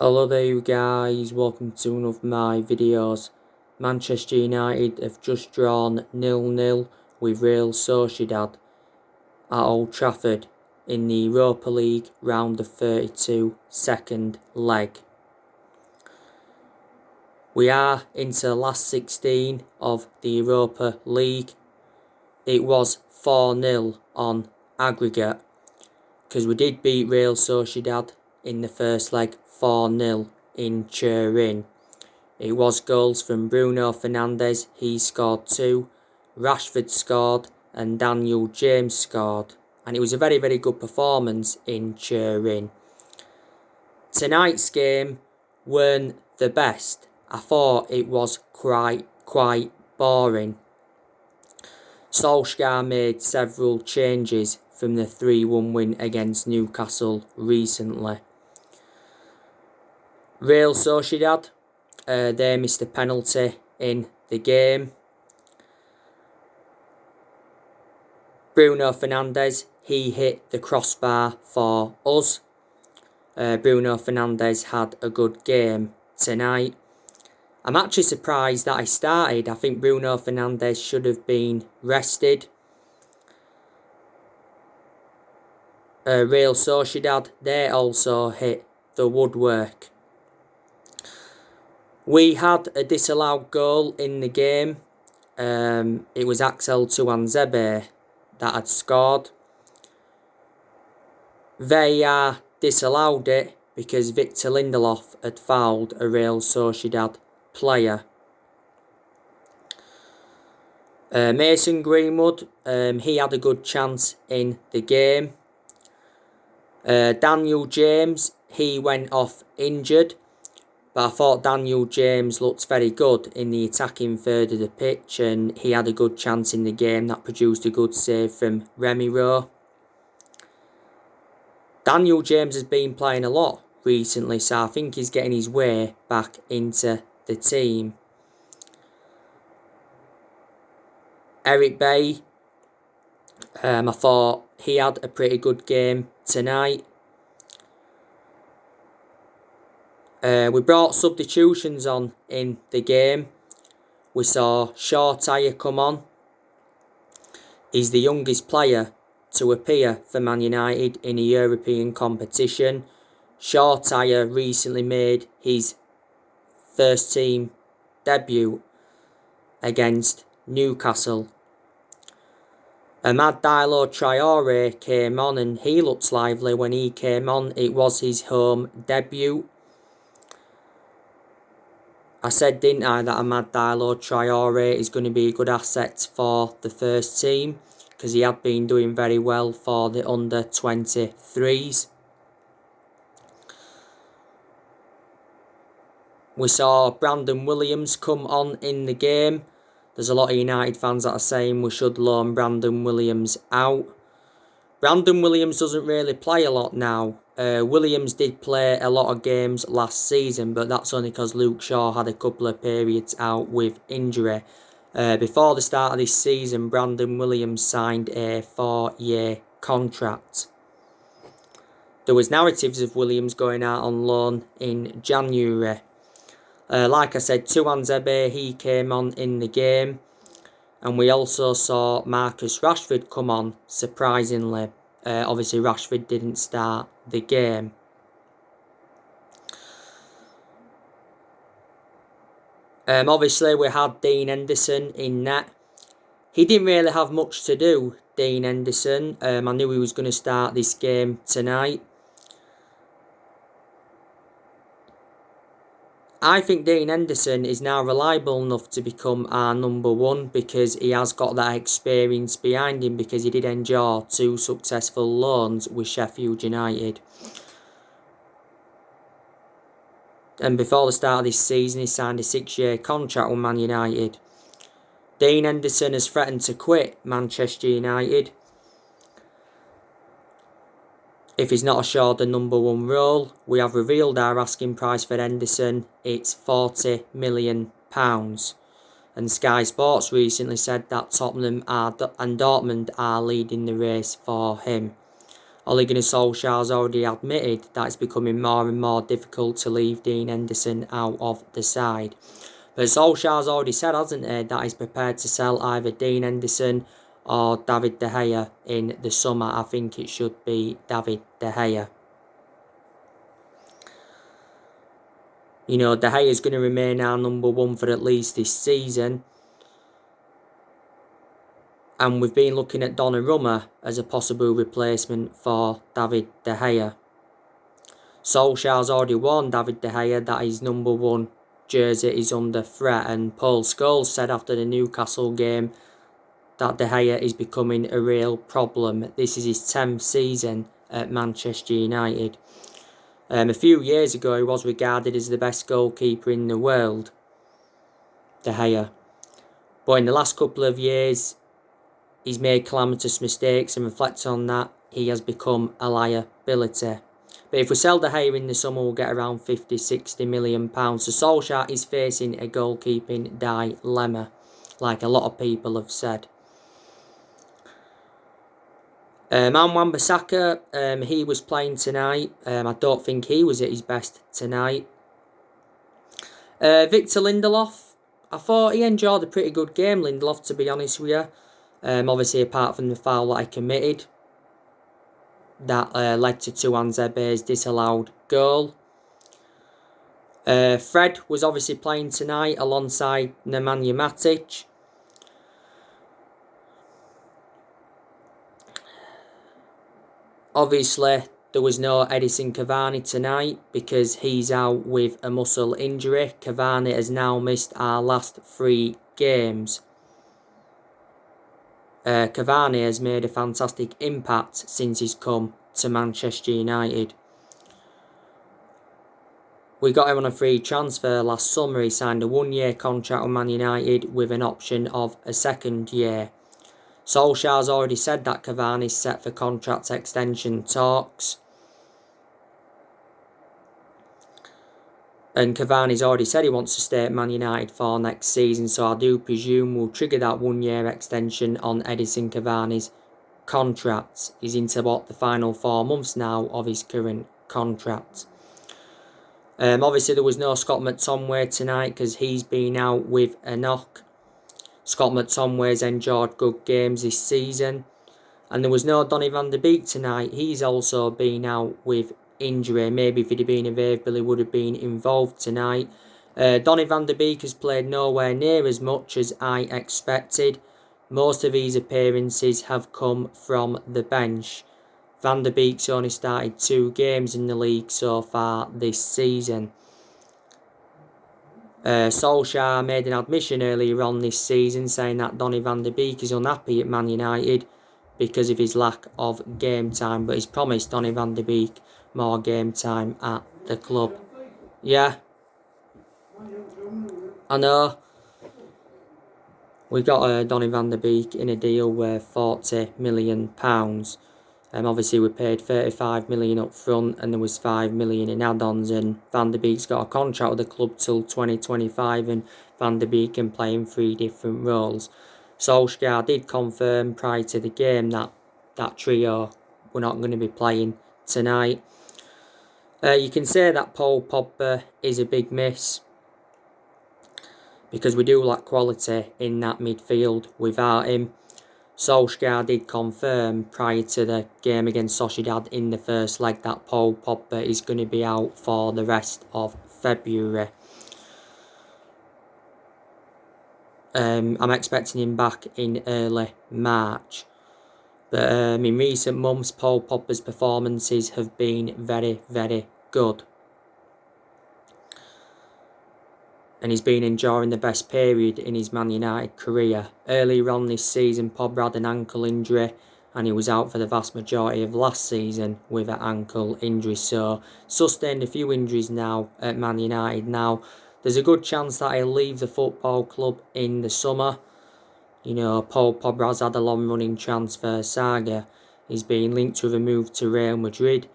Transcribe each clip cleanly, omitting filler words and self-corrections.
Hello there you guys, welcome to one of my videos. Manchester United have just drawn 0-0 with Real Sociedad at Old Trafford in the Europa League round of 32 second leg. We are into the last 16 of the Europa League. It was 4-0 on aggregate because we did beat Real Sociedad in the first leg 4-0 in Turin. It was goals from Bruno Fernandes, he scored 2, Rashford scored and Daniel James scored. And it was a very, very good performance in Turin. Tonight's game weren't the best. I thought it was quite boring. Solskjaer made several changes from the 3-1 win against Newcastle recently. Real Sociedad, they missed a penalty in the game. Bruno Fernandes, he hit the crossbar for us. Bruno Fernandes had a good game tonight. I'm actually surprised that he started. I think Bruno Fernandes should have been rested. Real Sociedad, they also hit the woodwork. We had a disallowed goal in the game. It was Axel Tuanzebe that had scored. They disallowed it because Victor Lindelof had fouled a Real Sociedad player. Mason Greenwood, he had a good chance in the game. Daniel James, he went off injured. But I thought Daniel James looked very good in the attacking third of the pitch and he had a good chance in the game that produced a good save from Remiro. Daniel James has been playing a lot recently, so I think he's getting his way back into the team. Eric Bay, I thought he had a pretty good game tonight. We brought substitutions on in the game. We saw Sociedad come on. He's the youngest player to appear for Man United in a European competition. Sociedad recently made his first team debut against Newcastle. Amad Diallo Traore came on and he looked lively when he came on. It was his home debut. I said, didn't I, that Amad Diallo Traore is going to be a good asset for the first team because he had been doing very well for the under-23s. We saw Brandon Williams come on in the game. There's a lot of United fans that are saying we should loan Brandon Williams out. Brandon Williams doesn't really play a lot now. Williams did play a lot of games last season, but that's only because Luke Shaw had a couple of periods out with injury. Before the start of this season, Brandon Williams signed a 4-year contract. There was narratives of Williams going out on loan in January. Like I said, Tuanzebe, he came on in the game. And we also saw Marcus Rashford come on, surprisingly. Obviously, Rashford didn't start the game. Obviously, we had Dean Henderson in net. He didn't really have much to do, Dean Henderson. I knew he was going to start this game tonight. I think Dean Henderson is now reliable enough to become our number one because he has got that experience behind him because he did endure 2 successful loans with Sheffield United. And before the start of this season, he signed a 6-year contract with Man United. Dean Henderson has threatened to quit Manchester United if he's not assured the number one role. We have revealed our asking price for Henderson. It's £40 million. And Sky Sports recently said that Tottenham and Dortmund are leading the race for him. Ole Gunnar Solskjaer's already admitted that it's becoming more and more difficult to leave Dean Henderson out of the side. But Solskjaer's already said, hasn't he, that he's prepared to sell either Dean Henderson or David De Gea in the summer. I think it should be David De Gea. You know, De Gea is going to remain our number one for at least this season. And we've been looking at Donnarumma as a possible replacement for David De Gea. Solskjaer's already warned David De Gea that his number one jersey is under threat, and Paul Scholes said after the Newcastle game that De Gea is becoming a real problem. This is his 10th season at Manchester United. A few years ago, he was regarded as the best goalkeeper in the world, De Gea. But in the last couple of years, he's made calamitous mistakes, and reflects on that, he has become a liability. But if we sell De Gea in the summer, we'll get around 50-60 million pounds. So Solskjaer is facing a goalkeeping dilemma, like a lot of people have said. Wan-Bissaka, he was playing tonight. I don't think he was at his best tonight. Victor Lindelof, I thought he enjoyed a pretty good game, Lindelof, to be honest with you. Obviously, apart from the foul that I committed, that led to Tuanzebe's disallowed goal. Fred was obviously playing tonight alongside Nemanja Matic. Obviously, there was no Edison Cavani tonight because he's out with a muscle injury. Cavani has now missed our last 3 games. Cavani has made a fantastic impact since he's come to Manchester United. We got him on a free transfer last summer. He signed a 1-year contract with Man United with an option of a 2nd year. Solskjaer's already said that Cavani's set for contract extension talks. And Cavani's already said he wants to stay at Man United for next season, so I do presume we'll trigger that 1-year extension on Edison Cavani's contract. He's into the final 4 months now of his current contract. Obviously, there was no Scott McTominay tonight because he's been out with a knock. Scott McTominay's enjoyed good games this season. And there was no Donny van de Beek tonight. He's also been out with injury. Maybe if he'd have been available, he would have been involved tonight. Donny van de Beek has played nowhere near as much as I expected. Most of his appearances have come from the bench. Van de Beek's only started 2 games in the league so far this season. Solskjaer made an admission earlier on this season saying that Donny van de Beek is unhappy at Man United because of his lack of game time, but he's promised Donny van de Beek more game time at the club. Yeah, I know. We got Donny van de Beek in a deal worth £40 million. Obviously, we paid 35 million up front, and there was 5 million in add-ons. And Van de Beek's got a contract with the club till 2025, and Van de Beek can play in 3 different roles. Solskjaer did confirm prior to the game that that trio were not going to be playing tonight. You can say that Paul Pogba is a big miss, because we do lack quality in that midfield without him. Solskjaer did confirm prior to the game against Sociedad in the first leg that Paul Pogba is going to be out for the rest of February. I'm expecting him back in early March. But in recent months, Paul Pogba's performances have been very, very good. And he's been enjoying the best period in his Man United career. Earlier on this season, Pogba had an ankle injury, and he was out for the vast majority of last season with an ankle injury. So, sustained a few injuries now at Man United. Now, there's a good chance that he'll leave the football club in the summer. You know, Paul Pogba has had a long-running transfer saga. He's been linked with a move to Real Madrid.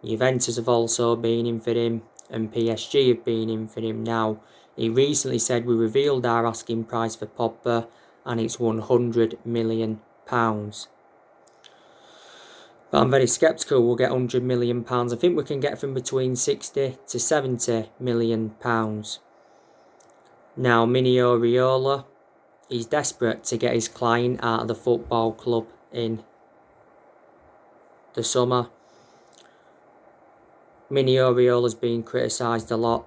Juventus have also been in for him, and PSG have been in for him now. He recently said we revealed our asking price for Pogba, and it's £100 million. But I'm very sceptical we'll get £100 million. I think we can get from between 60 to 70 million pounds. Now, Mini Oriola, he's desperate to get his client out of the football club in the summer. Mini Oriola's been criticised a lot,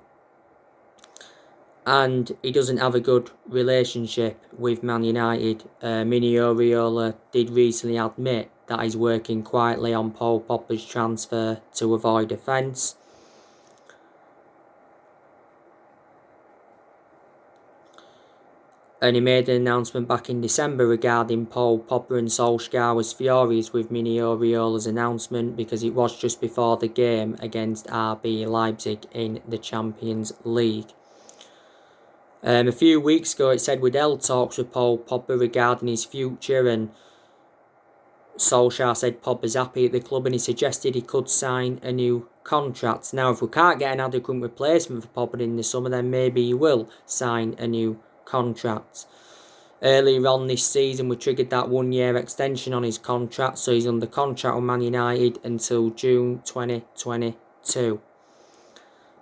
and he doesn't have a good relationship with Man United. Mini Oriola did recently admit that he's working quietly on Paul Pogba's transfer to avoid offence. And he made an announcement back in December regarding Paul Pogba, and Solskjaer was furious with Mini Oriola's announcement because it was just before the game against RB Leipzig in the Champions League. A few weeks ago, it said we'd held talks with Paul Pogba regarding his future, and Solskjaer said Pogba's happy at the club, and he suggested he could sign a new contract. Now, if we can't get an adequate replacement for Pogba in the summer, then maybe he will sign a new contract. Earlier on this season, we triggered that 1-year extension on his contract, so he's under contract with Man United until June 2022.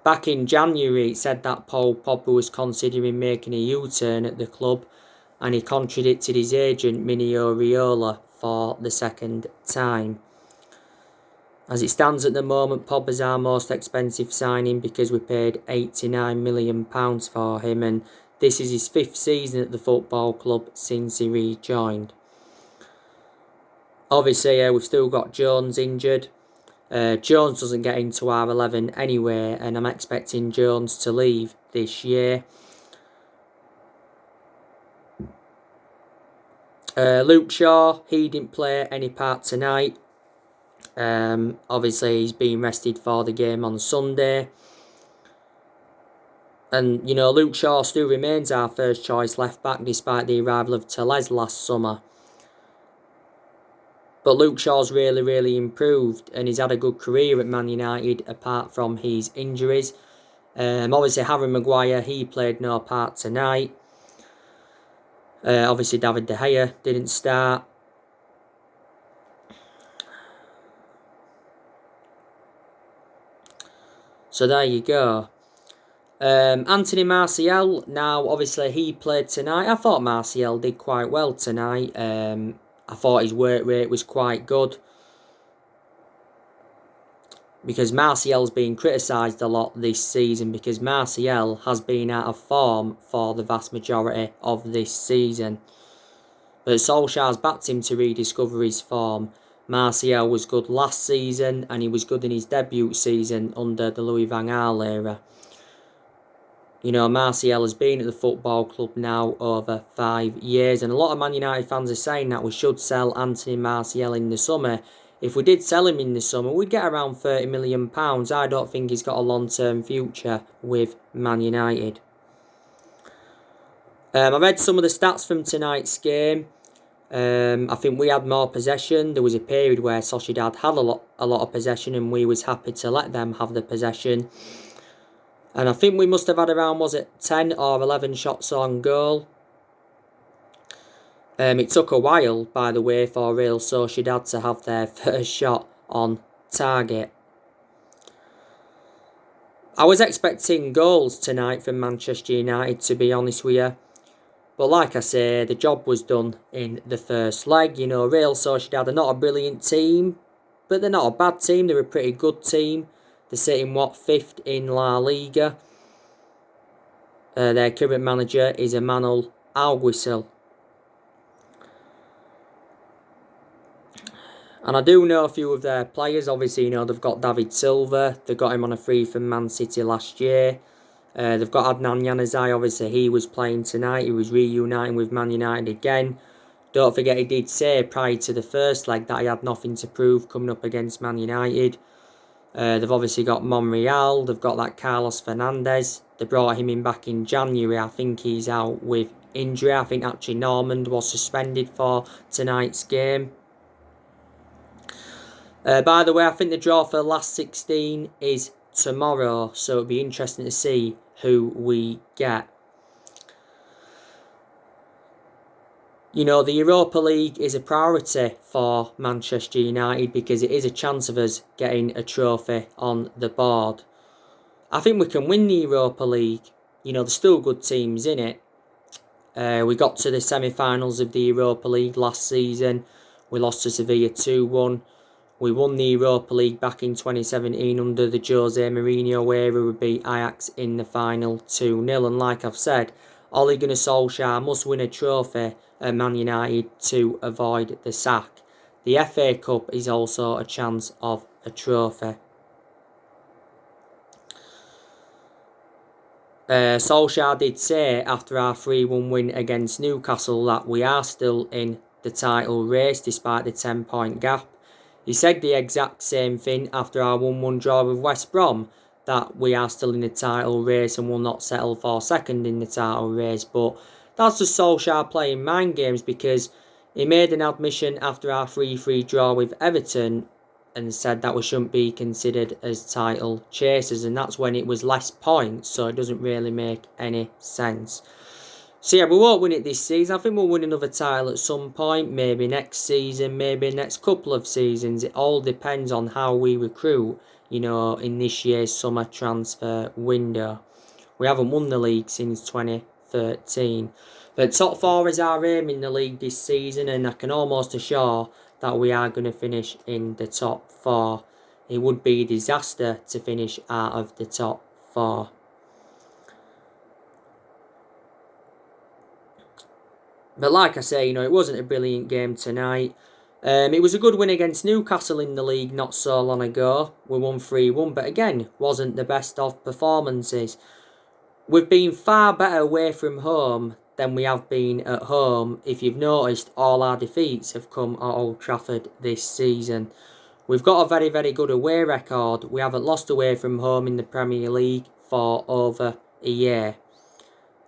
Back in January, it said that Paul Pogba was considering making a U-turn at the club, and he contradicted his agent Mini Oriola for the second time. As it stands at the moment, Pogba's our most expensive signing because we paid £89 million for him, and this is his 5th season at the football club since he rejoined. Obviously, we've still got Jones injured. Jones doesn't get into our 11 anyway, and I'm expecting Jones to leave this year. Luke Shaw, he didn't play any part tonight. Obviously, he's been rested for the game on Sunday. And, Luke Shaw still remains our first choice left back despite the arrival of Tellez last summer. But Luke Shaw's really, really improved, and he's had a good career at Man United apart from his injuries. Obviously, Harry Maguire, he played no part tonight. Obviously, David De Gea didn't start. So there you go. Anthony Martial, now obviously he played tonight. I thought Martial did quite well tonight. I thought his work rate was quite good, because Martial's been criticised a lot this season because Martial has been out of form for the vast majority of this season. But Solskjaer's backed him to rediscover his form. Martial was good last season, and he was good in his debut season under the Louis van Gaal era. Martial has been at the football club now over 5 years, and a lot of Man United fans are saying that we should sell Anthony Martial in the summer. If we did sell him in the summer, we'd get around £30 million. I don't think he's got a long-term future with Man United. I read some of the stats from tonight's game. I think we had more possession. There was a period where Sociedad had a lot of possession, and we was happy to let them have the possession. And I think we must have had around, 10 or 11 shots on goal. It took a while, by the way, for Real Sociedad to have their first shot on target. I was expecting goals tonight from Manchester United, to be honest with you. But like I say, the job was done in the first leg. Real Sociedad are not a brilliant team, but they're not a bad team. They're a pretty good team. They're sitting, 5th in La Liga. Their current manager is Emmanuel Alguacil. And I do know a few of their players. Obviously, they've got David Silva. They got him on a free from Man City last year. They've got Adnan Januzaj. Obviously, he was playing tonight. He was reuniting with Man United again. Don't forget, he did say prior to the first leg that he had nothing to prove coming up against Man United. They've obviously got Monreal. They've got that Carlos Fernandes. They brought him in back in January. I think he's out with injury. I think actually Normand was suspended for tonight's game. By the way, I think the draw for the last 16 is tomorrow, so it'll be interesting to see who we get. The Europa League is a priority for Manchester United because it is a chance of us getting a trophy on the board. I think we can win the Europa League. There's still good teams in it. We got to the semi-finals of the Europa League last season. We lost to Sevilla 2-1. We won the Europa League back in 2017 under the Jose Mourinho era. We beat Ajax in the final 2-0. And like I've said, Ole Gunnar Solskjaer must win a trophy at Man United to avoid the sack. The FA Cup is also a chance of a trophy. Solskjaer did say after our 3-1 win against Newcastle that we are still in the title race despite the 10-point gap. He said the exact same thing after our 1-1 draw with West Brom, that we are still in the title race and will not settle for second in the title race. But that's just Solskjaer playing mind games, because he made an admission after our 3-3 draw with Everton and said that we shouldn't be considered as title chasers, and that's when it was less points, so it doesn't really make any sense. So yeah, we won't win it this season. I think we'll win another title at some point, maybe next season, maybe next couple of seasons. It all depends on how we recruit, in this year's summer transfer window. We haven't won the league since 2013. But top 4 is our aim in the league this season, and I can almost assure that we are going to finish in the top 4. It would be a disaster to finish out of the top 4. But like I say, it wasn't a brilliant game tonight. It was a good win against Newcastle in the league not so long ago. We won 3-1, but again, wasn't the best of performances. We've been far better away from home than we have been at home. If you've noticed, all our defeats have come at Old Trafford this season. We've got a very, very good away record. We haven't lost away from home in the Premier League for over a year.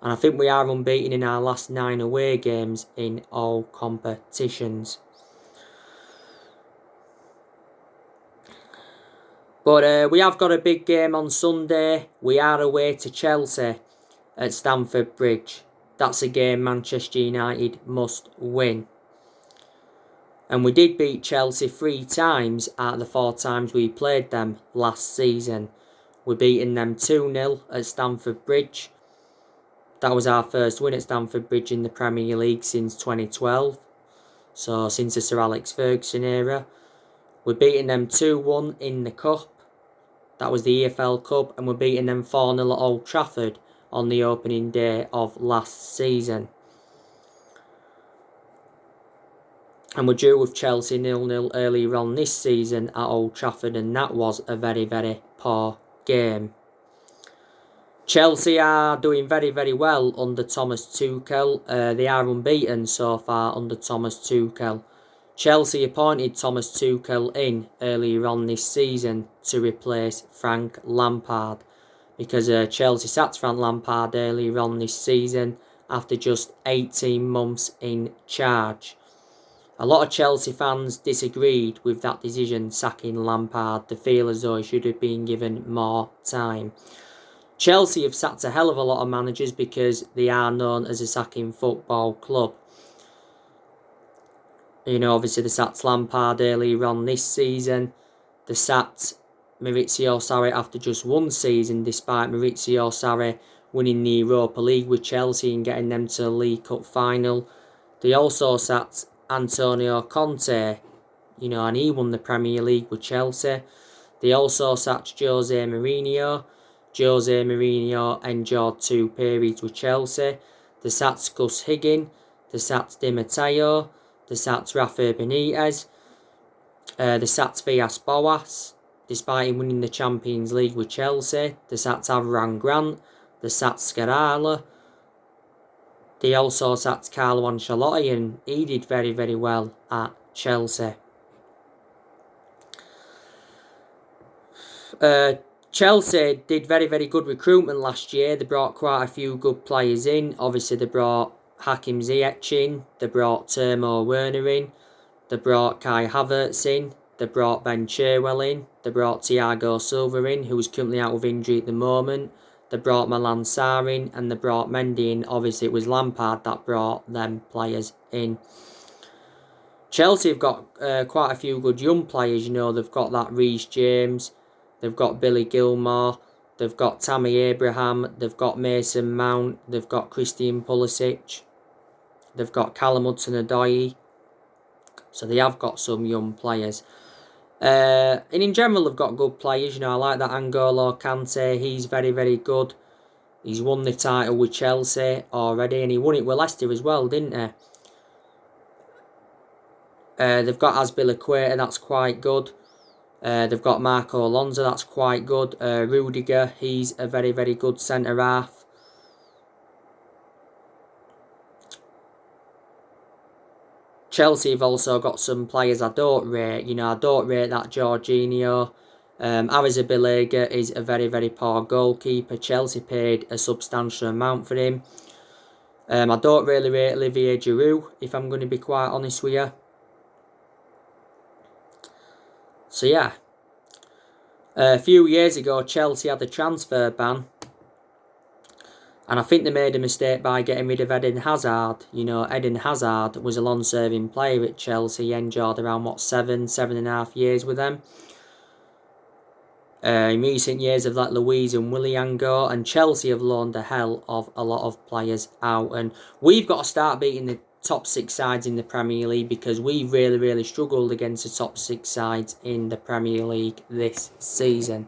And I think we are unbeaten in our last 9 away games in all competitions. But we have got a big game on Sunday. We are away to Chelsea at Stamford Bridge. That's a game Manchester United must win. And we did beat Chelsea 3 times out of the 4 times we played them last season. We beaten them 2-0 at Stamford Bridge. That was our first win at Stamford Bridge in the Premier League since 2012. So since the Sir Alex Ferguson era. We're beating them 2-1 in the Cup. That was the EFL Cup. And we're beating them 4-0 at Old Trafford on the opening day of last season. And we're due with Chelsea 0-0 earlier on this season at Old Trafford. And that was a very, very poor game. Chelsea are doing very, very well under Thomas Tuchel. They are unbeaten so far under Thomas Tuchel. Chelsea appointed Thomas Tuchel in earlier on this season to replace Frank Lampard, because Chelsea sacked Frank Lampard earlier on this season after just 18 months in charge. A lot of Chelsea fans disagreed with that decision, sacking Lampard. They feel as though he should have been given more time. Chelsea have sacked a hell of a lot of managers because they are known as a sacking football club. Obviously they sacked Lampard earlier on this season. They sacked Maurizio Sarri after just 1 season, despite Maurizio Sarri winning the Europa League with Chelsea and getting them to the League Cup final. They also sacked Antonio Conte, and he won the Premier League with Chelsea. They also sacked Jose Mourinho. Jose Mourinho endured 2 periods with Chelsea. They sacked Gus Higgins. They sacked Di Matteo. They sacked Rafa Benitez. They sacked Villas-Boas, despite him winning the Champions League with Chelsea. They sacked Avram Grant. They sacked Scarala. They also sacked Carlo Ancelotti, and he did very, very well at Chelsea. Chelsea did very, very good recruitment last year. They brought quite a few good players in. Obviously, they brought Hakim Ziyech in. They brought Timo Werner in. They brought Kai Havertz in. They brought Ben Chilwell in. They brought Thiago Silva in, who is currently out with injury at the moment. They brought Milan Sarr in and they brought Mendy in. Obviously, it was Lampard that brought them players in. Chelsea have got quite a few good young players. You know, they've got that Reece James, they've got Billy Gilmore, they've got Tammy Abraham, they've got Mason Mount, they've got Christian Pulisic, they've got Callum Hudson-Odoi. So they have got some young players. And in general, they've got good players. You know, I like that N'Golo Kante. He's very, very good. He's won the title with Chelsea already, and he won it with Leicester as well, didn't he? They've got Azpilicueta, that's quite good. They've got Marco Alonso, that's quite good. Rudiger, he's a very, very good centre-half. Chelsea have also got some players I don't rate. You know, I don't rate that Jorginho. Arrizabalaga is a very, very poor goalkeeper. Chelsea paid a substantial amount for him. I don't really rate Olivier Giroud, if I'm going to be quite honest with you. So yeah, a few years ago Chelsea had a transfer ban, and I think they made a mistake by getting rid of Eden Hazard. You know, Eden Hazard was a long-serving player at Chelsea. He endured around, 7.5 years with them. In recent years have let Luiz and Willian go, and Chelsea have loaned the hell of a lot of players out. And we've got to start beating the top 6 sides in the Premier League, because we've really, really struggled against the top 6 sides in the Premier League this season.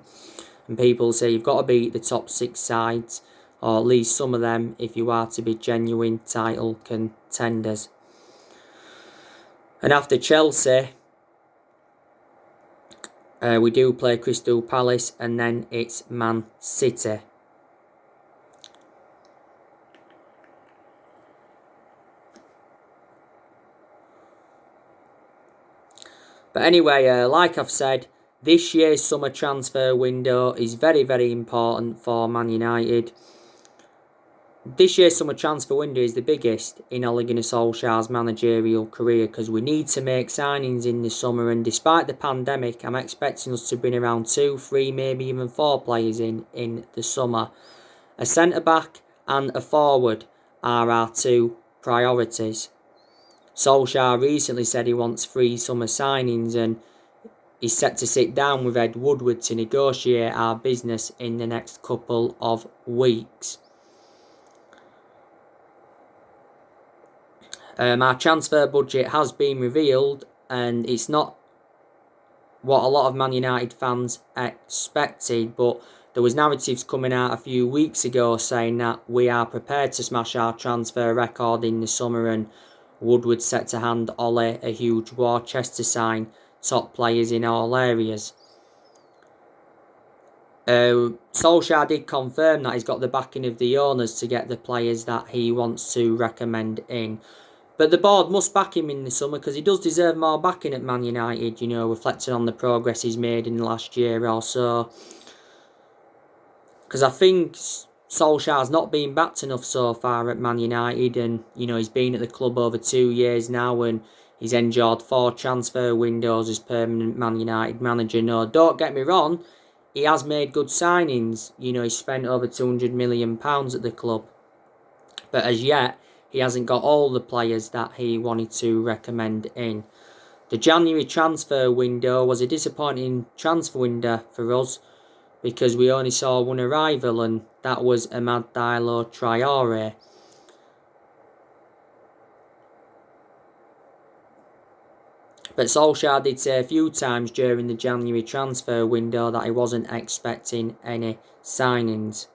And people say you've got to beat the top 6 sides, or at least some of them, if you are to be genuine title contenders. And after Chelsea, we do play Crystal Palace, and then it's Man City. But anyway, like I've said, this year's summer transfer window is very, very important for Man United. This year's summer transfer window is the biggest in Ole Gunnar Solskjaer's managerial career, because we need to make signings in the summer, and despite the pandemic, I'm expecting us to bring around 2, 3, maybe even 4 players in the summer. A centre-back and a forward are our 2 priorities. Solskjaer recently said he wants 3 summer signings, and he's set to sit down with Ed Woodward to negotiate our business in the next couple of weeks. Our transfer budget has been revealed, and it's not what a lot of Man United fans expected, but there was narratives coming out a few weeks ago saying that we are prepared to smash our transfer record in the summer, and Woodward set to hand Ole a huge war chest to sign top players in all areas. Solskjaer did confirm that he's got the backing of the owners to get the players that he wants to recommend in. But the board must back him in the summer, because he does deserve more backing at Man United, you know, reflecting on the progress he's made in the last year or so. Because I think Solskjaer's not been backed enough so far at Man United, and, you know, he's been at the club over 2 years now, and he's endured 4 transfer windows as permanent Man United manager. No, don't get me wrong, he has made good signings. You know, he's spent over £200 million at the club. But as yet, he hasn't got all the players that he wanted to recommend in. The January transfer window was a disappointing transfer window for us, because we only saw one arrival, and that was Amad Diallo Traore. But Solskjaer did say a few times during the January transfer window that he wasn't expecting any signings.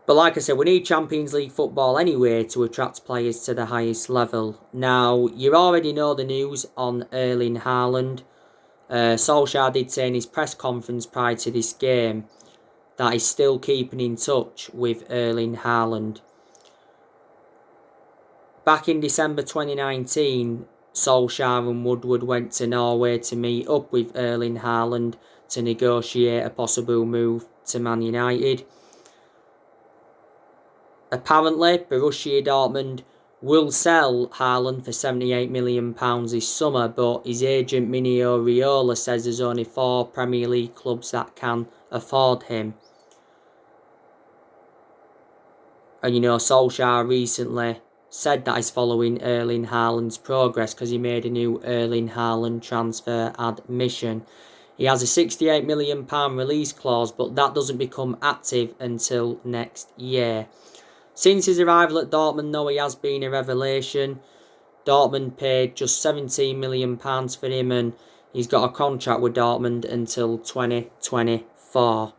But like I said, we need Champions League football anyway to attract players to the highest level. Now, you already know the news on Erling Haaland. Solskjaer did say in his press conference prior to this game that he's still keeping in touch with Erling Haaland. Back in December 2019, Solskjaer and Woodward went to Norway to meet up with Erling Haaland to negotiate a possible move to Man United. Apparently, Borussia Dortmund will sell Haaland for £78 million this summer, but his agent Minio Raiola says there's only 4 Premier League clubs that can afford him. And Solskjaer recently said that he's following Erling Haaland's progress because he made a new Erling Haaland transfer admission. He has a £68 million release clause, but that doesn't become active until next year. Since his arrival at Dortmund, though, he has been a revelation. Dortmund paid just £17 million for him, and he's got a contract with Dortmund until 2024.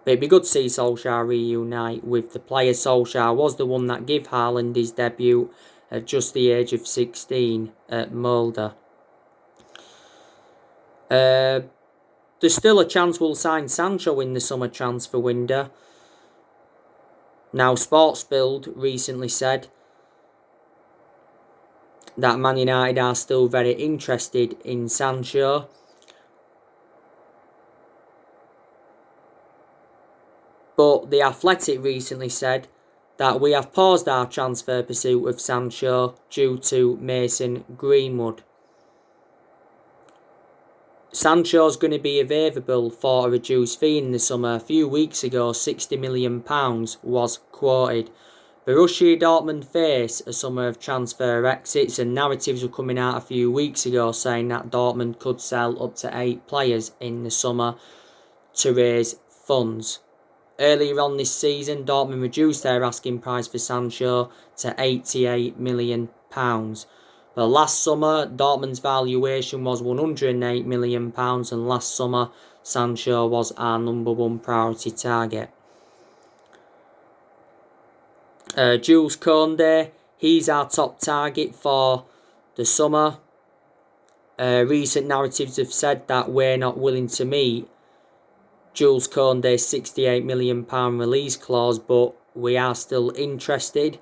But it'd be good to see Solskjaer reunite with the player. Solskjaer was the one that gave Haaland his debut at just the age of 16 at Molde. There's still a chance we'll sign Sancho in the summer transfer window. Now, Sportsbild recently said that Man United are still very interested in Sancho. But The Athletic recently said that we have paused our transfer pursuit of Sancho due to Mason Greenwood. Sancho's going to be available for a reduced fee in the summer. A few weeks ago, £60 million was quoted. Borussia Dortmund face a summer of transfer exits, and narratives were coming out a few weeks ago saying that Dortmund could sell up to 8 players in the summer to raise funds. Earlier on this season, Dortmund reduced their asking price for Sancho to £88 million. But last summer, Dortmund's valuation was £108 million, and last summer, Sancho was our number 1 priority target. Jules Koundé, he's our top target for the summer. Recent narratives have said that we're not willing to meet Jules Koundé's £68 million release clause, but we are still interested.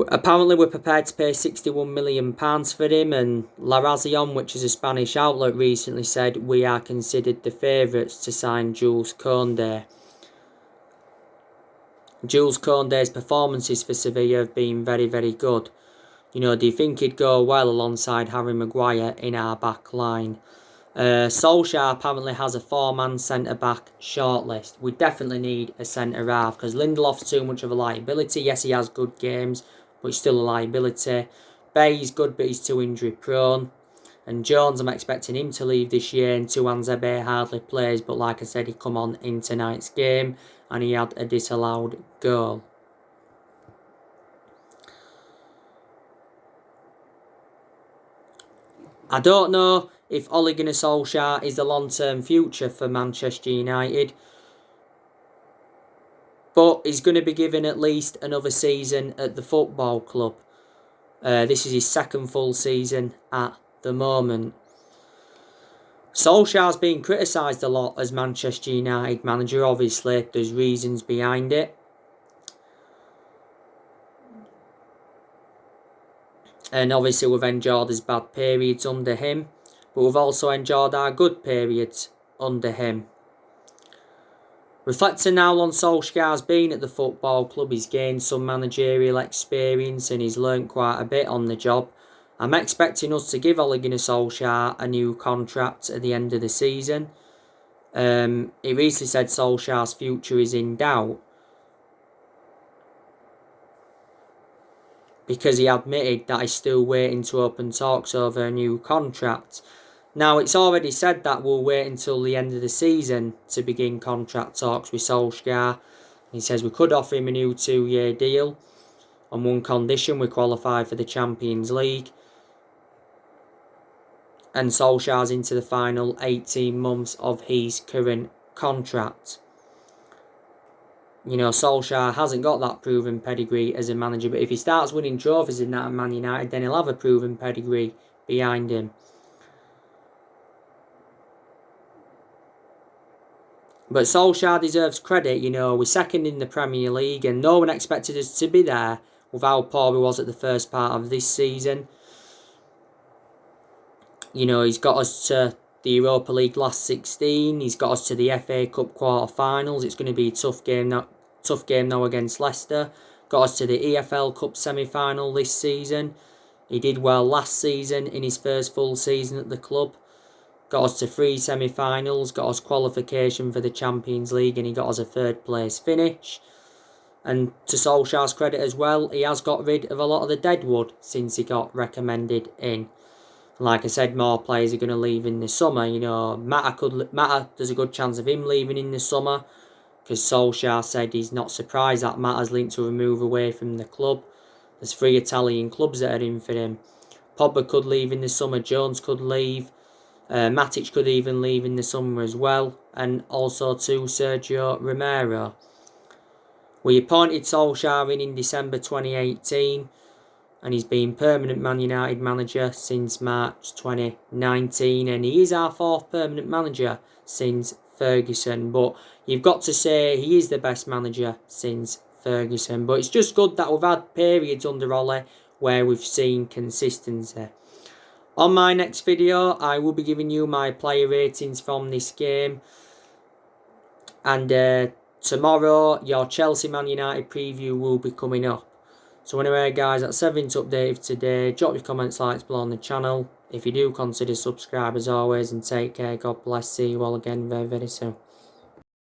Apparently, we're prepared to pay £61 million for him, and La Razón, which is a Spanish outlet, recently said we are considered the favourites to sign Jules Koundé. Jules Koundé's performances for Sevilla have been very, very good. Do you think he'd go well alongside Harry Maguire in our back line? Solskjaer apparently has a 4-man centre-back shortlist. We definitely need a centre-half because Lindelof's too much of a liability. Yes, he has good games, but he's still a liability. Bay's good, but he's too injury-prone. And Jones, I'm expecting him to leave this year, and Tuanzebe hardly plays, but like I said, he come on in tonight's game, and he had a disallowed goal. I don't know if Ole Gunnar Solskjaer is the long-term future for Manchester United, but he's going to be given at least another season at the football club. This is his 2nd full season at the moment. Solskjaer's been criticised a lot as Manchester United manager. Obviously, there's reasons behind it. And obviously, we've enjoyed his bad periods under him, but we've also enjoyed our good periods under him. Reflecting now on Solskjaer's been at the football club, he's gained some managerial experience and he's learnt quite a bit on the job. I'm expecting us to give Ole Gunnar Solskjaer a new contract at the end of the season. He recently said Solskjaer's future is in doubt, because he admitted that he's still waiting to open talks over a new contract. Now, it's already said that we'll wait until the end of the season to begin contract talks with Solskjaer. He says we could offer him a new 2-year deal on one condition: we qualify for the Champions League. And Solskjaer's into the final 18 months of his current contract. Solskjaer hasn't got that proven pedigree as a manager, but if he starts winning trophies in that at Man United, then he'll have a proven pedigree behind him. But Solskjaer deserves credit. We're 2nd in the Premier League, and no one expected us to be there with how poor we was at the first part of this season. He's got us to the Europa League last 16. He's got us to the FA Cup quarter-finals. It's going to be a tough game now against Leicester. Got us to the EFL Cup semi-final this season. He did well last season in his first full season at the club. Got us to 3 semi-finals, got us qualification for the Champions League, and he got us a 3rd place finish. And to Solskjaer's credit as well, he has got rid of a lot of the deadwood since he got recommended in. Like I said, more players are going to leave in the summer. You know, Mata, there's a good chance of him leaving in the summer, because Solskjaer said he's not surprised that Mata's linked to a move away from the club. There's 3 Italian clubs that are in for him. Pogba could leave in the summer, Jones could leave, Matic could even leave in the summer as well, and also too Sergio Romero. We appointed Solskjaer in December 2018, and he's been permanent Man United manager since March 2019, and he is our 4th permanent manager since Ferguson. But you've got to say he is the best manager since Ferguson. But it's just good that we've had periods under Ole where we've seen consistency. On my next video, I will be giving you my player ratings from this game, and tomorrow your Chelsea Man United preview will be coming up. So anyway guys, that's everything to update for today. Drop your comments, likes below on the channel. If you do, consider subscribe as always, and take care. God bless. See you all again very, very soon.